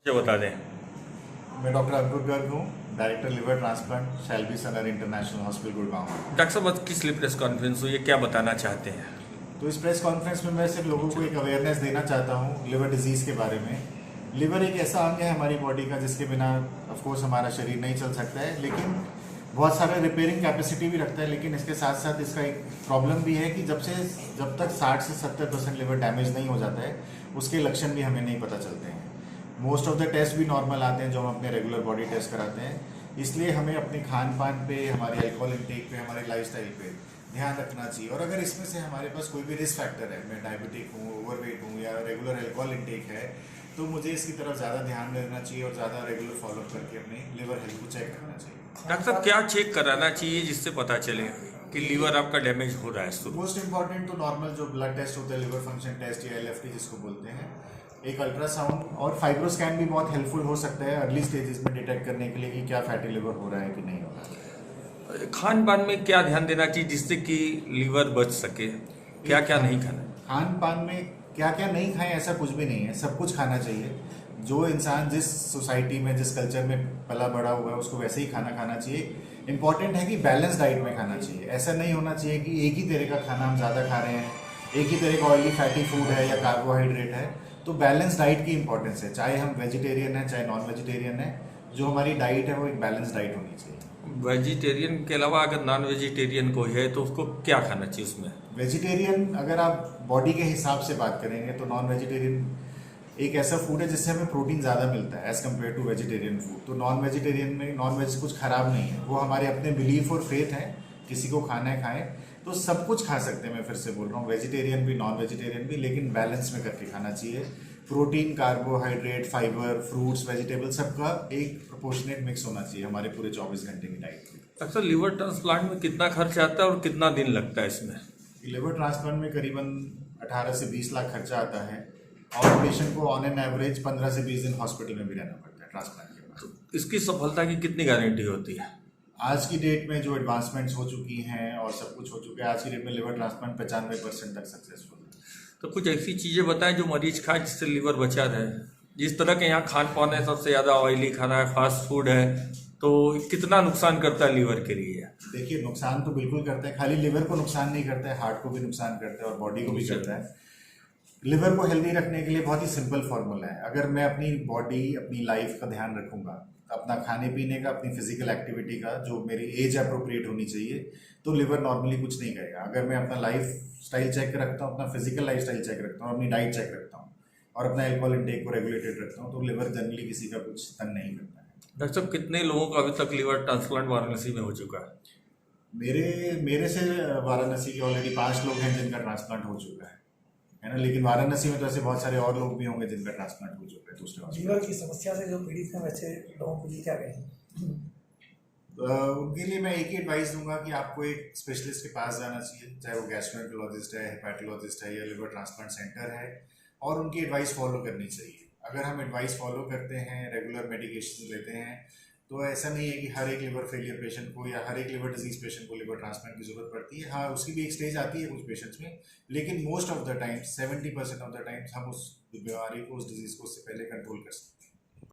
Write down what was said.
ये बता दें। मैं डॉक्टर अंकुर गर्ग हूँ, director liver transplant Shalby Sanar international hospital Gurgaon. Doctor साहब आज किस लिए प्रेस कॉन्फ्रेंस हुई है, क्या बताना चाहते हैं? तो इस प्रेस कॉन्फ्रेंस में मैं सिर्फ लोगों को एक अवेयरनेस देना चाहता हूँ लिवर डिजीज़ के बारे में। लिवर एक ऐसा अंग है हमारी बॉडी का जिसके बिना ऑफ कोर्स हमारा शरीर नहीं चल सकता है, लेकिन बहुत सारे रिपेयरिंग कैपेसिटी भी रखता है। लेकिन इसके साथ साथ इसका एक प्रॉब्लम भी है कि जब तक 60 से 70% लिवर डैमेज नहीं हो जाता है उसके लक्षण भी हमें नहीं पता चलते हैं। मोस्ट ऑफ द टेस्ट भी नॉर्मल आते हैं जो हम अपने रेगुलर बॉडी टेस्ट कराते हैं। इसलिए हमें अपने खान पान पे, हमारे अल्कोहल इंटेक पे, हमारे लाइफस्टाइल पे ध्यान रखना चाहिए। और अगर इसमें से हमारे पास कोई भी रिस्क फैक्टर है, मैं डायबिटिक हूँ, ओवरवेट हूँ या रेगुलर अल्कोहल इंटेक है, तो मुझे इसकी तरफ ज़्यादा ध्यान देना चाहिए और ज़्यादा रेगुलर फॉलोअप करके अपने लिवर हेल्थ को चेक करना चाहिए। डॉक्टर साहब क्या चेक कराना चाहिए जिससे पता चले कि लीवर आपका डैमेज हो रहा है? मोस्ट इंपॉर्टेंट तो नॉर्मल जो ब्लड टेस्ट होता है, लिवर फंक्शन टेस्ट या LFT जिसको बोलते हैं, एक अल्ट्रासाउंड और फाइब्रो स्कैन भी बहुत हेल्पफुल हो सकता है अर्ली स्टेजेस में डिटेक्ट करने के लिए कि क्या फैटी लिवर हो रहा है कि नहीं हो रहा है। खान पान में क्या ध्यान देना चाहिए जिससे कि लीवर बच सके? क्या क्या नहीं खाना? खान पान में क्या क्या नहीं खाएं ऐसा कुछ भी नहीं है, सब कुछ खाना चाहिए। जो इंसान जिस सोसाइटी में, जिस कल्चर में पला बड़ा हुआ है उसको वैसे ही खाना खाना चाहिए। इंपॉर्टेंट है कि बैलेंस डाइट में खाना चाहिए। ऐसा नहीं होना चाहिए कि एक ही तरह का खाना हम ज़्यादा खा रहे हैं, एक ही तरह का ऑयली फैटी फूड है या कार्बोहाइड्रेट है। तो बैलेंस डाइट की इंपॉर्टेंस है, चाहे हम वेजिटेरियन हैं चाहे नॉन वेजिटेरियन है। जो हमारी डाइट है वो एक बैलेंस डाइट होनी चाहिए। वेजिटेरियन के अलावा अगर नॉन वेजिटेरियन कोई है तो उसको क्या खाना चाहिए उसमें? वेजिटेरियन अगर आप बॉडी के हिसाब से बात करेंगे तो नॉन वेजिटेरियन एक ऐसा फूड है जिससे हमें प्रोटीन ज़्यादा मिलता है as compare to vegetarian food. तो नॉन वेजिटेरियन में नॉन वेज कुछ खराब नहीं है, वो हमारे अपने बिलीफ और फेथ है। किसी को खाना है खाएं, तो सब कुछ खा सकते हैं। मैं फिर से बोल रहा हूँ, वेजिटेरियन भी नॉन वेजिटेरियन भी, लेकिन बैलेंस में करके खाना चाहिए। Protein, carbohydrate, fibre, fruits, vegetable सबका एक प्रोपोर्शनेट मिक्स होना चाहिए हमारे पूरे 24 घंटे की डाइट में। अक्सर लिवर ट्रांसप्लांट में कितना खर्च आता है और कितना दिन लगता है इसमें? लिवर ट्रांसप्लांट में करीबन 18 से 20 लाख खर्चा आता है और पेशेंट को ऑन एन एवरेज 15 से 20 दिन हॉस्पिटल में भी रहना पड़ता है ट्रांसप्लांट के बाद। तो इसकी सफलता की कितनी गारंटी होती है? आज की डेट में जो एडवांसमेंट्स हो चुकी हैं और सब कुछ हो चुका है, आज की डेट में लिवर ट्रांसप्लांट 95% तक सक्सेसफुल है। तो कुछ ऐसी चीज़ें बताएं जो मरीज खाए जिससे लिवर बचा रहे। जिस तरह के यहाँ खान पान है, सबसे ज़्यादा ऑयली खाना है, फास्ट फूड है, तो कितना नुकसान करता है लिवर के लिए? देखिए, नुकसान तो बिल्कुल करता है। खाली लिवर को नुकसान नहीं करता है, हार्ट को भी नुकसान करता है और बॉडी को भी करता है। लिवर को हेल्दी रखने के लिए बहुत ही सिंपल फॉर्मूला है। अगर मैं अपनी बॉडी, अपनी लाइफ का ध्यान रखूंगा, अपना खाने पीने का, अपनी फिजिकल एक्टिविटी का जो मेरी एज अप्रोप्रिएट होनी चाहिए, तो लिवर नॉर्मली कुछ नहीं करेगा। अगर मैं अपना लाइफ स्टाइल चेक रखता हूँ, अपना फिजिकल लाइफ स्टाइल चेक रखता हूँ, अपनी डाइट चेक रखता हूँ और अपना अल्कोहल इंटेक को रेगुलेटेड रखता हूँ, तो लिवर जनरली किसी का कुछ तंग नहीं करता है। डॉक्टर साहब, कितने लोगों का अभी तक लिवर ट्रांसप्लांट वाराणसी में हो चुका है? मेरे से वाराणसी के ऑलरेडी 5 लोग हैं जिनका ट्रांसप्लांट हो चुका है ना। लेकिन वाराणसी में तो ऐसे बहुत सारे और लोग भी होंगे जिनका ट्रांसप्लांट हो चुका है दूसरे हॉस्पिटल। लीवर की समस्या से जो पीड़ित हैं वैसे लोगों को क्या कहें? उनके लिए मैं एक ही एडवाइस दूंगा कि आपको एक स्पेशलिस्ट के पास जाना चाहिए, चाहे वो गैस्ट्रोएंटरोलॉजिस्ट है, हेपेटोलॉजिस्ट है या लिवर ट्रांसप्लांट सेंटर है, और उनकी एडवाइस फॉलो करनी चाहिए। अगर हम एडवाइस फॉलो करते हैं, रेगुलर मेडिकेशन लेते हैं, तो ऐसा नहीं है कि हर एक लिवर फेलियर पेशेंट को या हर एक लिवर डिजीज पेशेंट को लिवर ट्रांसप्लांट की जरूरत पड़ती है। हाँ, उसकी भी एक स्टेज आती है कुछ पेशेंट्स में, लेकिन most of the times 70% of the times हम उस बीमारी को, उस डिजीज को उससे पहले कंट्रोल कर सकते हैं।